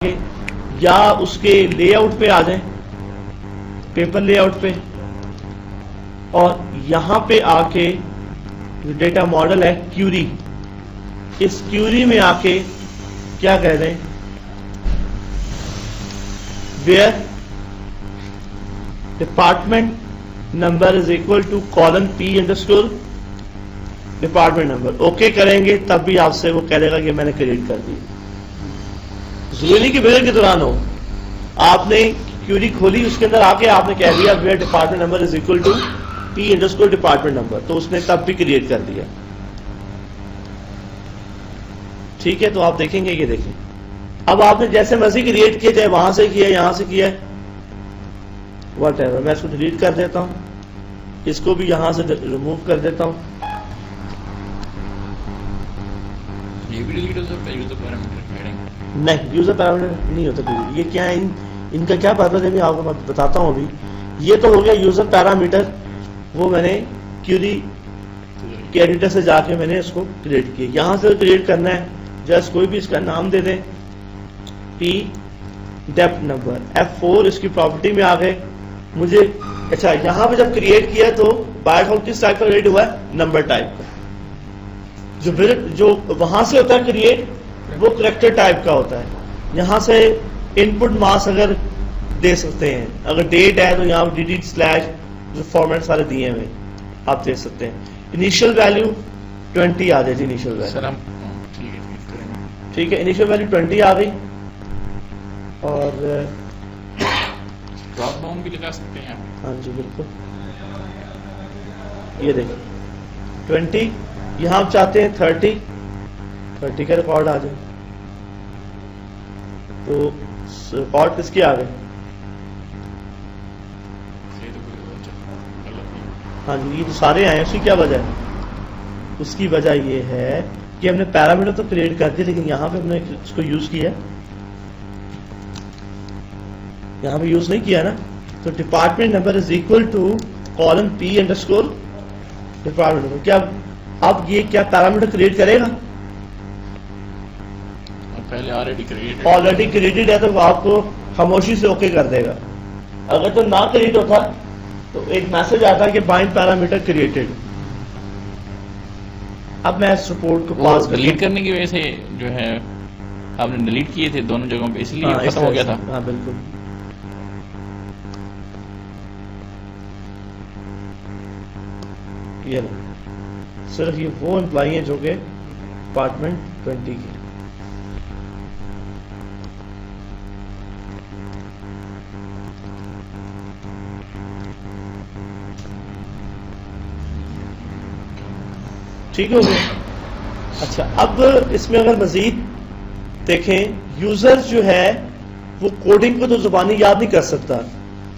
یا اس کے lay out پہ آ جائیں، پیپر لے آؤٹ پہ، اور یہاں پہ آ کے جو ڈیٹا ماڈل ہے کیوری، اس کیوری میں آ کے کیا کہہ دیں، where department number is equal to column P underscore department number. Okay کریں گے تب بھی آپ سے وہ کہہ دے گا کہ میں نے کریٹ کر دی. ضروری کی ویئر کے دوران ہو، آپ نے کیوری کھولی، اس کے اندر آ کے آپ نے کہہ دیا where department number is equal to P underscore department number, تو اس نے تب بھی کریٹ کر دیا. ٹھیک ہے، تو آپ دیکھیں گے، یہ دیکھیں اب آپ نے جیسے مرضی کریٹ کیا، چاہے وہاں سے کیا یہاں سے کیا، واٹ ایور. میں اس کو ڈیلیٹ کر دیتا ہوں، اس کو بھی یہاں سے ریموو کر دیتا ہوں. یہ بھی ڈیلیٹ ہو سکتا ہے یوزر پیرامیٹر ہیڈنگ؟ نہیں، یوزر پیرامیٹر نہیں ہوتا ڈیلیٹ. یہ کیا ہے، ان کا کیا پرپز ہے، میں آپ کو بتاتا ہوں. ابھی یہ تو ہو گیا یوزر پیرامیٹر، وہ میں نے کیوری کے ایڈیٹر سے جا کے میں نے اس کو کریٹ کیا. یہاں سے کریٹ کرنا ہے، جسٹ کوئی بھی اس کا نام دے دیں، پی ڈیپتھ نمبر F4، اس کی پراپرٹی میں آ گئے مجھے. اچھا، یہاں پہ جب کریٹ کیا تو بائی ڈیفالٹ کس ٹائپ کا کریٹ ہوا ہے، نمبر ٹائپ کا. جو وہاں سے ہوتا ہے کریٹ، وہ کریکٹر ٹائپ کا ہوتا ہے. یہاں سے ان پٹ ماس اگر دے سکتے ہیں، اگر ڈیٹ ہے تو یہاں ڈی سلیش جو فارمیٹ سارے دیے ہوئے آپ دے سکتے ہیں. انیشیل ویلیو 20 آ جائے جی. انیشیل ویلیو ٹھیک ہے، انیشیل ویلیو 20 آ گئی. اور ڈراپ ڈاؤن بھی لگا سکتے ہیں. ہاں جی بالکل، یہ دیکھیں 20، یہاں آپ چاہتے ہیں 30 کا ریکارڈ آ جائے، تو ریکارڈ کس کے آ گئے. ہاں جی، یہ تو سارے آئے ہیں. اس کی کیا وجہ ہے؟ اس کی وجہ یہ ہے کہ ہم نے پیرامیٹر تو کریٹ کر دیا، لیکن یہاں پہ ہم نے اس کو یوز کیا، یہاں پہ یوز نہیں کیا نا. تو department number is equal to column P underscore department number. کیا اب یہ کیا پیرامیٹر کریٹ کرے گا؟ پہلے آلریڈی کریٹڈ ہے، تو وہ آپ کو خاموشی سے اوکے کر دے گا. اگر تو نہ کریٹ ہوتا تو ایک میسج آتا ہے کہ بائنڈ پیرامیٹر کریٹڈ. اب میں اس رپورٹ کو پاس ڈیلیٹ کرنے کی وجہ سے جو ہے آپ نے ڈیلیٹ کیے تھے دونوں جگہوں پہ، اس لیے ختم ہو گیا تھا. ہاں بالکل. یہ صرف یہ وہ امپلائی ہیں جو کہ ڈپارٹمنٹ 20 کی. ٹھیک ہو گیا. اچھا، اب اس میں اگر مزید دیکھیں، یوزر جو ہے وہ کوڈنگ کو تو زبانی یاد نہیں کر سکتا،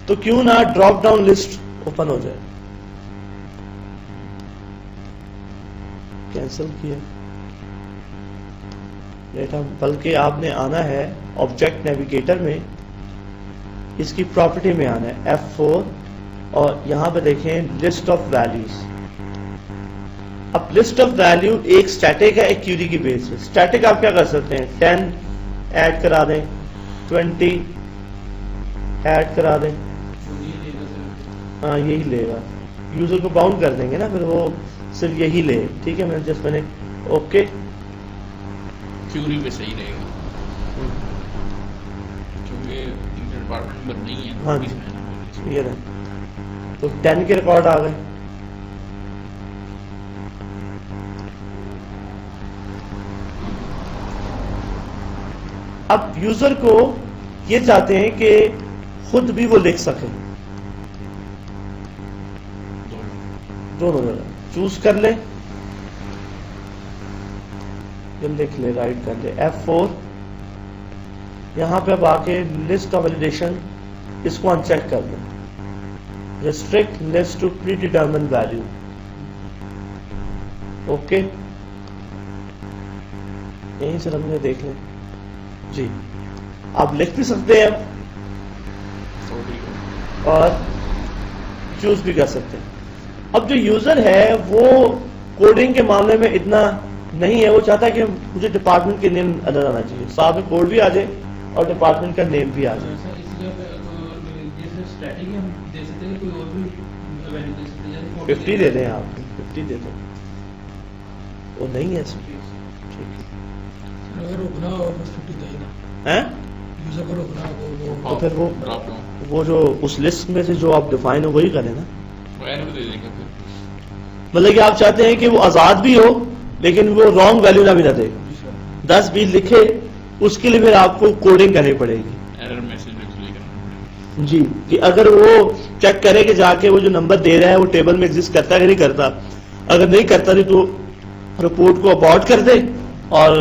تو کیوں نہ ڈراپ ڈاؤن لسٹ اوپن ہو جائے. کینسل کیا ڈیٹا، بلکہ آپ نے آنا ہے آبجیکٹ نیویگیٹر میں، اس کی پراپرٹی میں آنا ہے F4، اور یہاں پہ دیکھیں لسٹ آف ویلیوز. اب لسٹ آف ویلیو ایک اسٹیٹک ہے، ایک کیوری کی بیس پہ. اسٹیٹک آپ کیا کر سکتے ہیں، 10 ایڈ کرا دیں، 20 ایڈ کرا دیں. ہاں یہی لے گا، یوزر کو باؤنڈ کر دیں گے نا، پھر وہ صرف یہی لے. ٹھیک ہے، میں نے اوکے کیوری پہ صحیح رہے گا کیونکہ ڈپارٹمنٹ نمبر نہیں ہے. ہاں جی، یہ رہے تو 10 کے ریکارڈ آ گئے. اب یوزر کو یہ چاہتے ہیں کہ خود بھی وہ لکھ سکے، دونوں جگہ چوز کر لے، لکھ لے، رائٹ کر لے F4. یہاں پہ اب آ کے لسٹ آف ویلیڈیشن اس کو ان چیک کر دیں، restrict list to predetermined value. Okay, یہیں سے ہم نے دیکھ لیں جی. آپ لکھ بھی سکتے ہیں اور چوز بھی کر سکتے ہیں. اب جو یوزر ہے وہ کوڈنگ کے معاملے میں اتنا نہیں ہے، وہ چاہتا ہے کہ مجھے ڈپارٹمنٹ کے نیم نظر آنا چاہیے، ساتھ میں کوڈ بھی آ جائے اور ڈپارٹمنٹ کا نیم بھی آ جائے. اسٹریٹجی ہم دے سکتے ہیں کوئی اور بھی ویلیو دے سکتے ہیں 50 دے دیں آپ 50 دے دو وہ نہیں ہے اس میں. ٹھیک اگر رکنا ہو بس 50 دے نا ہے یوزر کو رکنا ہو تو پھر ڈراپ وہ جو اس لسٹ میں سے جو آپ ڈیفائن ہو وہی کریں نا. وہ این کو دے دیں گے پھر. مطلب کہ آپ چاہتے ہیں کہ وہ آزاد بھی ہو لیکن وہ رانگ ویلیو نہ بھی نہ دے 10-20 لکھے اس کے لیے پھر آپ کو کوڈنگ کرنی پڑے گی. ایرر میسج ڈسپلے کرنا. جی کہ اگر وہ چیک کرے کہ جا کے وہ جو نمبر دے رہا ہے وہ ٹیبل میں ایگزسٹ کرتا ہے کہ نہیں کرتا. اگر نہیں کرتا نہیں تو رپورٹ کو اباٹ کر دے اور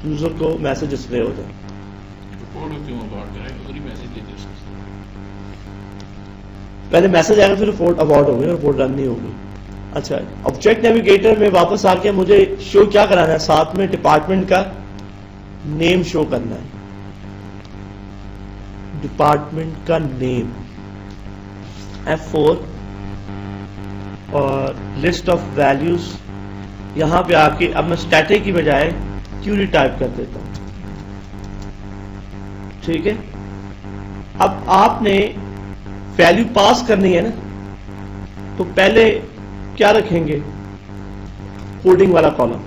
یوزر کو میسج ڈسپلے ہو جائے. رپورٹ کیوں اباٹ کریں ادھر ہی میسج دے دیں. پہلے میسج آئے گا پھر رپورٹ اباٹ ہوگی رپورٹ رن نہیں ہوگی. اچھا آبجیکٹ نیویگیٹر میں واپس آ کے مجھے شو کیا کرانا ہے ساتھ میں ڈپارٹمنٹ کا نیم شو کرنا ہے. ڈپارٹمنٹ کا نیم F4 اور لسٹ آف ویلیوز. یہاں پہ آ کے اب میں اسٹیٹک کی بجائے کیوری ٹائپ کر دیتا ہوں. ٹھیک ہے. اب آپ نے ویلیو پاس کرنی ہے نا تو پہلے کیا رکھیں گے کوڈنگ والا column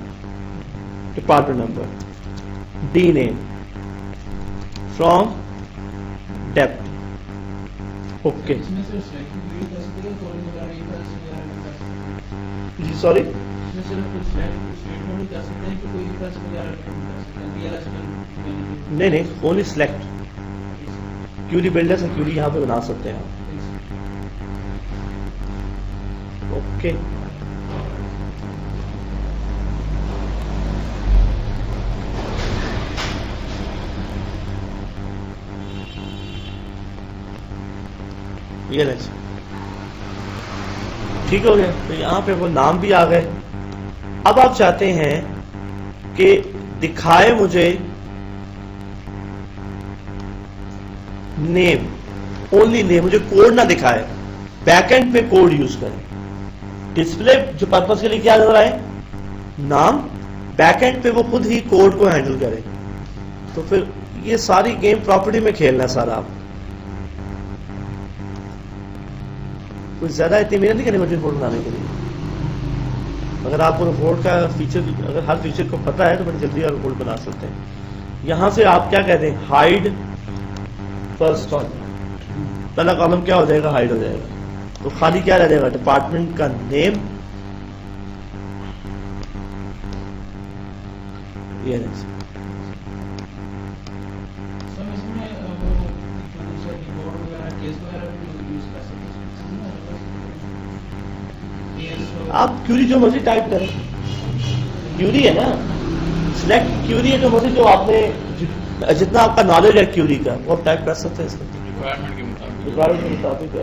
department number D name from dept. Okay اس میں صرف سلیکٹ کر سکتے ہیں کالم وغیرہ نہیں کر سکتے. جی سوری اس میں صرف سلیکٹ نہیں کر سکتے ہیں کہ کوئی پرس وغیرہ نہیں کر سکتے ہیں. نہیں اونلی سلیکٹ کیوری بلڈر سے کیوری یہاں پہ بنا سکتے ہیں آپ. اوکے یہ ٹھیک ہو گیا. تو یہاں پہ وہ نام بھی آ گئے. اب آپ چاہتے ہیں کہ دکھائے مجھے نیم اونلی نیم مجھے کوڈ نہ دکھائے بیک اینڈ پہ کوڈ یوز کریں. ڈسپلے جو پرپس کے لیے کیا نظر آئے نام بیک اینڈ پہ وہ خود ہی کوڈ کو ہینڈل کرے. تو پھر یہ ساری گیم پراپرٹی میں کھیلنا ہے سارا. آپ کچھ زیادہ اتنی محنت نہیں کرنی پڑتی رپورٹ بنانے کے لیے. اگر آپ کو رپورٹ کا فیچر اگر ہر فیچر کو پتا ہے تو بڑی جلدی آپ رپورٹ بنا سکتے ہیں. یہاں سے آپ کیا کہتے ہیں ہائڈ فرسٹ کالم. پہلا کالم کیا ہو جائے گا ہائڈ ہو جائے گا. تو خالی کیا رہ جائے گا ڈپارٹمنٹ کا نیم. یہ آپ کیوری جو مرضی ٹائپ کریں. کیوری ہے نا سلیکٹ کیوری ہے جو مرضی جو آپ نے جتنا آپ کا نالج ہے کیوری کا وہ آپ ٹائپ کر سکتے ہیں. اس میں ریکوائرمنٹ کے مطابق ریکوائرمنٹ کے مطابق ہے.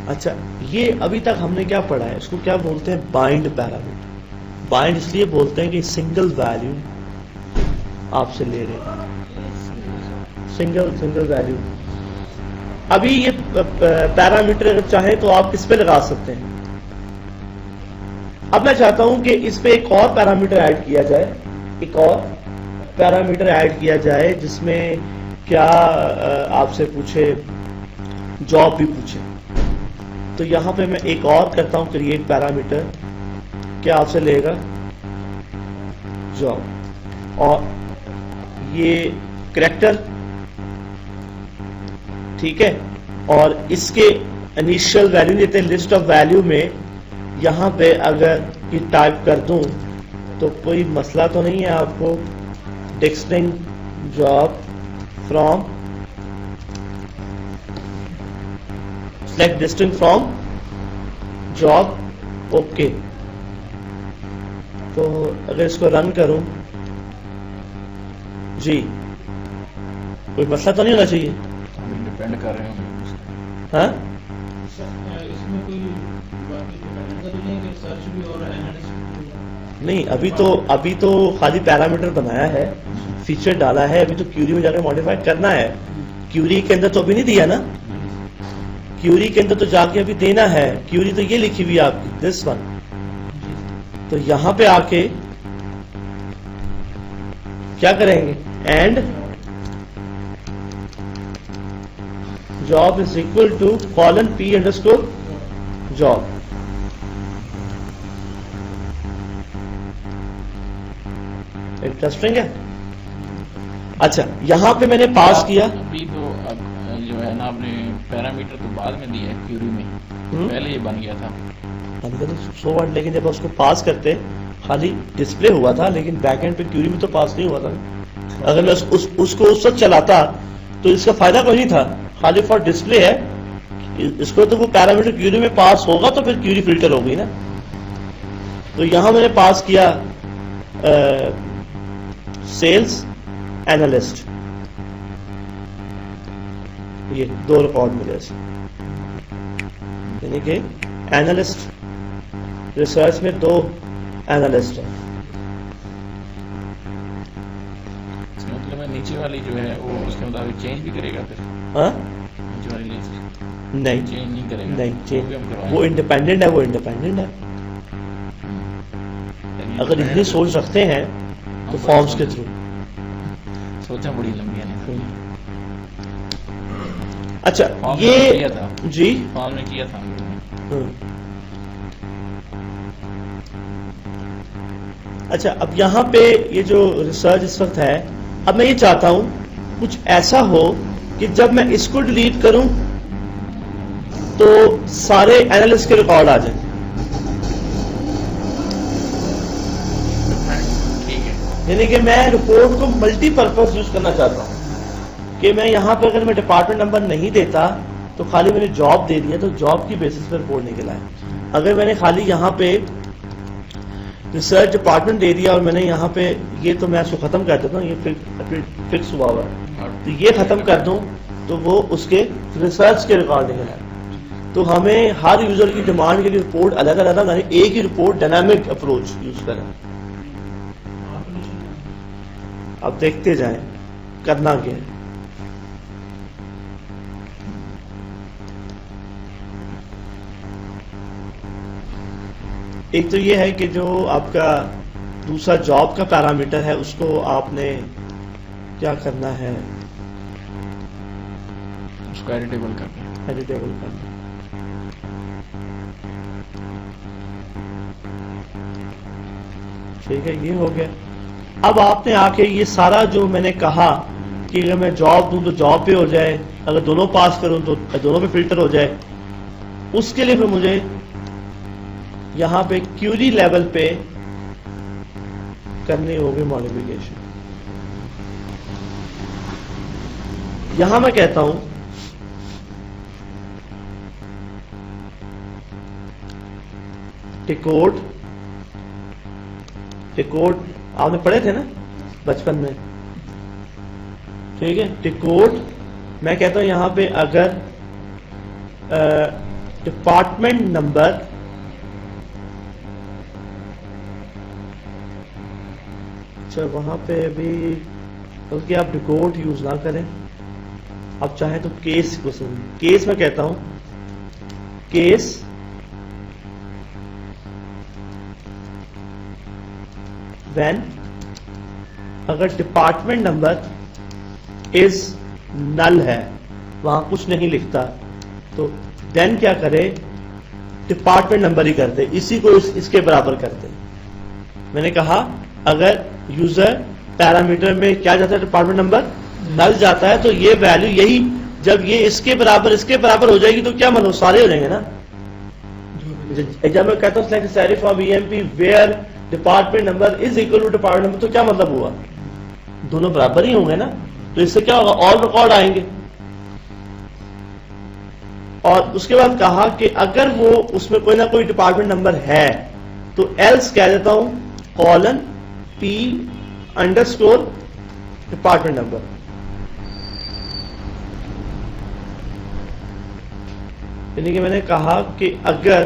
اچھا یہ ابھی تک ہم نے کیا پڑھا ہے اس کو کیا بولتے ہیں بائنڈ پیرامیٹر. بائنڈ اس لیے بولتے ہیں کہ سنگل ویلیو آپ سے لے رہے ہیں سنگل ویلیو. ابھی یہ پیرامیٹر اگر چاہیں تو آپ اس پہ لگا سکتے ہیں. اب میں چاہتا ہوں کہ اس پہ ایک اور پیرامیٹر ایڈ کیا جائے. ایک اور پیرامیٹر ایڈ کیا جائے جس میں کیا آپ سے پوچھے جاب بھی پوچھے. تو یہاں پہ میں ایک اور کرتا ہوں کریٹ پیرامیٹر. کیا آپ سے لے گا جاب اور یہ کریکٹر. ٹھیک ہے. اور اس کے انیشل ویلیو دیتے ہیں لسٹ آف ویلیو میں. یہاں پہ اگر یہ ٹائپ کر دوں تو کوئی مسئلہ تو نہیں ہے آپ کو. Distinct job from select distinct from job. Okay. تو اگر اس کو رن کروں جی کوئی مسئلہ تو نہیں ہونا چاہیے. ڈپینڈ کر رہے ہیں. ہاں اس میں کوئی سرچ بھی اور نہیں ابھی تو خالی پیرامیٹر بنایا ہے فیچر ڈالا ہے. ابھی تو کیوری میں جا کے ماڈیفائی کرنا ہے. کیوری کے اندر تو ابھی نہیں دیا نا. کیوری کے اندر تو جا کے ابھی دینا ہے. کیوری تو یہ لکھی ہوئی ہے آپ کی دس ون. تو یہاں پہ آ کے کیا کریں گے and job is equal to column P underscore job. Interesting ہے. اچھا یہاں پہ میں نے پاس کیا. ابھی تو اب جو ہے نا آپ نے پیرامیٹر تو بعد میں دیا ہے کیوری میں, پہلے یہ بن گیا تھا سو واٹ, لیکن جب اس کو پاس کرتے خالی ڈسپلے ہوا تھا, لیکن بیک اینڈ پہ کیوری میں تو پاس نہیں ہوا تھا. اگر میں اس کو اس وقت چلاتا تو اس کا فائدہ کوئی نہیں تھا, خالی فار ڈسپلے ہے. اس کو تو وہ پیرامیٹر کیوری میں پاس ہوگا تو پھر کیوری فلٹر ہوگی نا. تو یہاں میں نے پاس کیا سیلز اینالسٹ, یہ 2 ریکارڈ ملے اسے, یعنی کہ اینالسٹ ریسرچ میں 2 اینالسٹ ہیں. مطلب نیچے والی جو ہے وہ اس کے مطابق چینج بھی کرے گا پھر, ہاں نیچے والی لسٹ نہیں چینج نہیں کرے گا, نہیں وہ بھی ہم کروائیں وہ انڈیپینڈنٹ ہے, وہ انڈیپینڈنٹ ہے. گے. اگر اتنی سوچ رکھتے ہیں تو فارمز کے تھرو. سوچا بڑی لمبی ہے. اچھا فارم یہ کیا تھا, جی فارم نے کیا تھا. اچھا اب یہاں پہ یہ جو ریسرچ اس وقت ہے, اب میں یہ چاہتا ہوں کچھ ایسا ہو کہ جب میں اس کو ڈیلیٹ کروں تو سارے اینالسٹ کے ریکارڈ آ جائیں. ٹھیک ہے, یعنی کہ میں رپورٹ کو ملٹی پرپز یوز کرنا چاہتا ہوں کہ میں یہاں پہ اگر میں ڈپارٹمنٹ نمبر نہیں دیتا تو خالی میں نے جاب دے دیا تو جاب کی بیسس پہ رپورٹ نکل آئے. اگر میں نے خالی یہاں پہ ریسرچ ڈپارٹمنٹ دے دیا اور میں نے یہاں پہ یہ تو میں اس کو ختم کر دیتا ہوں, یہ فکس ہوا ہوا ہے, تو یہ ختم کر دوں تو وہ اس کے ریسرچ کے ریکارڈ نکل آئے. تو ہمیں ہر یوزر کی ڈیمانڈ کے لیے رپورٹ الگ الگ, یعنی ایک ہی رپورٹ ڈائنامک اپروچ یوز کریں. اب دیکھتے جائیں کرنا کیا ہے. ایک تو یہ ہے کہ جو آپ کا دوسرا جاب کا پیرامیٹر ہے اس کو آپ نے کیا کرنا ہے, اس کو ایڈیٹیبل کرنا. ایڈیٹیبل کرنا. ٹھیک ہے, یہ ہو گیا. اب آپ نے آ کے یہ سارا جو میں نے کہا کہ اگر میں جاب دوں تو جاب پہ ہو جائے, اگر دونوں پاس کروں تو دونوں پہ فلٹر ہو جائے, اس کے لیے پھر مجھے یہاں پہ کیوری لیول پہ کرنی ہوگی ماڈیفکیشن. یہاں میں کہتا ہوں ٹیکوڈ آپ نے پڑھے تھے نا بچپن میں, ٹھیک ہے. ٹیکوڈ میں کہتا ہوں یہاں پہ اگر ڈپارٹمنٹ نمبر اچھا وہاں پہ ابھی بلکہ آپ ڈیکوڈ یوز نہ کریں, آپ چاہیں تو کیس کو سمجھیں. کیس میں کہتا ہوں کیس وین اگر ڈپارٹمنٹ نمبر از نل ہے, وہاں کچھ نہیں لکھتا, تو دین کیا کرے ڈپارٹمنٹ نمبر ہی کرتے, اسی کو اس کے برابر کرتے. میں نے کہا اگر یوزر پیرامیٹر میں کیا جاتا ہے ڈپارٹمنٹ نمبر نل جاتا ہے تو یہ ویلیو یہی جب یہ اس کے برابر ہو جائے گی تو کیا مطلب سارے ہو جائیں گے نا. جب میں کہتا ہوں select salary from EMP where department number is equal to department number, تو کیا مطلب ہوا دونوں برابر ہی ہوں گے نا. تو اس سے کیا ہوگا آل ریکارڈ آئیں گے. اور اس کے بعد کہا کہ اگر وہ اس میں کوئی نہ کوئی ڈپارٹمنٹ نمبر ہے تو ایلس کہہ دیتا ہوں Colin P underscore department number. یعنی کہ میں نے کہا کہ اگر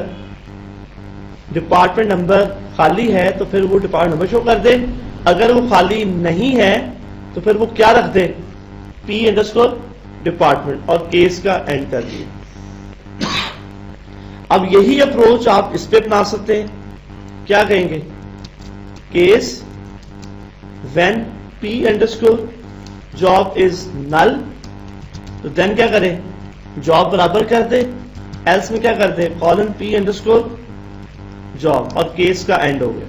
ڈپارٹمنٹ نمبر خالی ہے تو پھر وہ ڈپارٹمنٹ نمبر شو کر دے, اگر وہ خالی نہیں ہے تو پھر وہ کیا رکھ دے پی انڈرسکور ڈپارٹمنٹ اور کیس کا اینڈ کر دیا. اب یہی اپروچ آپ اس پہ اپنا سکتے ہیں. کیا کہیں گے case when P P underscore job is null, تو دین کیا کرے، جاب برابر کر دے، ایلس میں کیا کر دے، کالن پی انڈرسکور جاب، اور کیس کا اینڈ ہو گیا.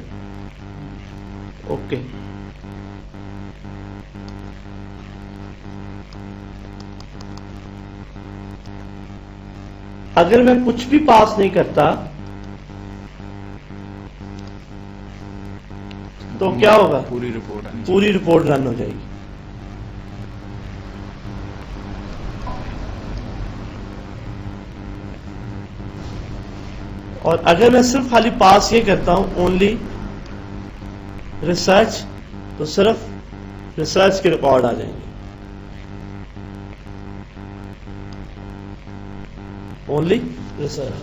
اوکے اگر میں کچھ بھی پاس نہیں کرتا تو کیا ہوگا، پوری رپورٹ آنی پوری رپورٹ رن ہو جائے گی. اور اگر میں صرف خالی پاس یہ کرتا ہوں اونلی ریسرچ، تو صرف ریسرچ کے ریکارڈ آ جائیں گے. Only research.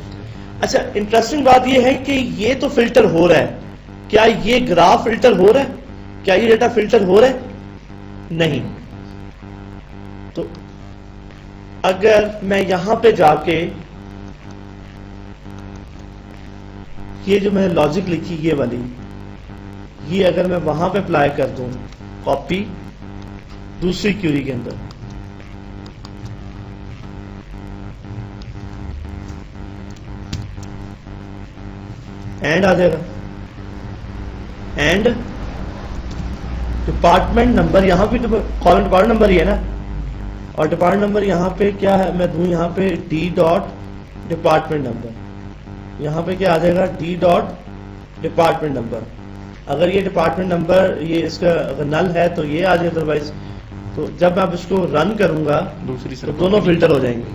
اچھا انٹرسٹنگ بات یہ ہے کہ یہ تو فلٹر ہو رہا ہے، کیا یہ گراف فلٹر ہو رہا ہے، کیا یہ ڈیٹا فلٹر ہو رہا ہے؟ نہیں. تو اگر میں یہاں پہ جا کے یہ جو میں نے لاجک لکھی یہ والی، یہ اگر میں وہاں پہ اپلائی کر دوں کاپی دوسری کیوری کے اندر، اینڈ آ جائے گا، اینڈ ڈپارٹمنٹ نمبر، یہاں پہ کالم ڈپارٹمنٹ نمبر ہی ہے نا، اور ڈپارٹمنٹ نمبر یہاں پہ کیا ہے، میں دوں یہاں پہ ڈی ڈاٹ ڈپارٹمنٹ نمبر، یہاں پہ کیا آ جائے گا، ڈی ڈاٹ ڈپارٹمنٹ نمبر. اگر یہ ڈپارٹمنٹ نمبر یہ اس کا اگر نل ہے تو یہ آ جائے، ادروائز تو جب میں اب اس کو رن کروں گا دوسری تو دونوں فلٹر ہو جائیں گے،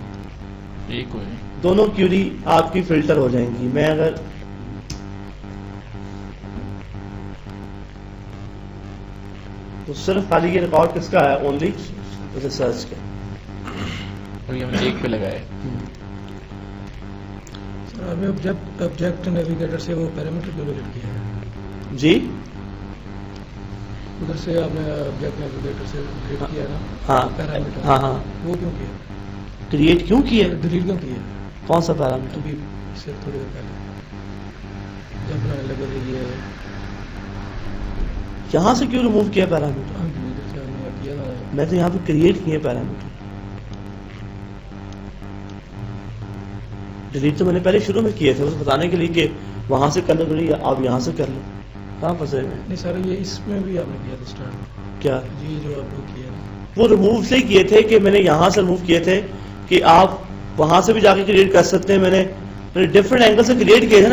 ایک ہو جائے. دونوں کیوری آپ کی فلٹر ہو جائیں گی. میں اگر تو صرف خالی یہ ریکارڈ کس کا ہے، اونلی ریسرچ کا. ابھی ہم ایک پہ لگائے. سر آپ نے آبجیکٹ نیویگیٹر سے وہ پیرامیٹر کیوں ڈیلیٹ کیا ہے؟ جی ادھر سے آپ نے آبجیکٹ نیویگیٹر سے ڈیلیٹ کیا نا ہاں پیرامیٹر، ہاں ہاں وہ کیوں کیا، کریٹ کیوں کیا، ڈیلیٹ کیوں کیا؟ کون سا پیرامیٹر؟ ابھی اس سے تھوڑی دیر پہلے جب میں لگا یہ یہاں سے کیوں ریموو کیا پیرامیٹر؟ ادھر سے ہم نے کیا نا، میں تو یہاں پہ کریٹ کیے پیرامیٹر، ڈیلیٹ تو میں نے پہلے شروع میں کیے تھے، اس بتانے کے لیے کہ وہاں سے کرنا پڑی، آپ یہاں سے کر لیں. کہاں پھنسے ہوئے ہیں؟ نہیں سر یہ اس میں بھی آپ نے کیا تھا اسٹارٹ، کیا جی جو آپ نے کیا نا، وہ ریموو سے کیے تھے کہ میں نے یہاں سے ریموو کیے تھے کہ آپ وہاں سے بھی جا کے کریٹ کر سکتے ہیں. میں نے ڈفرینٹ اینگل سے کریٹ کیے تھے نا.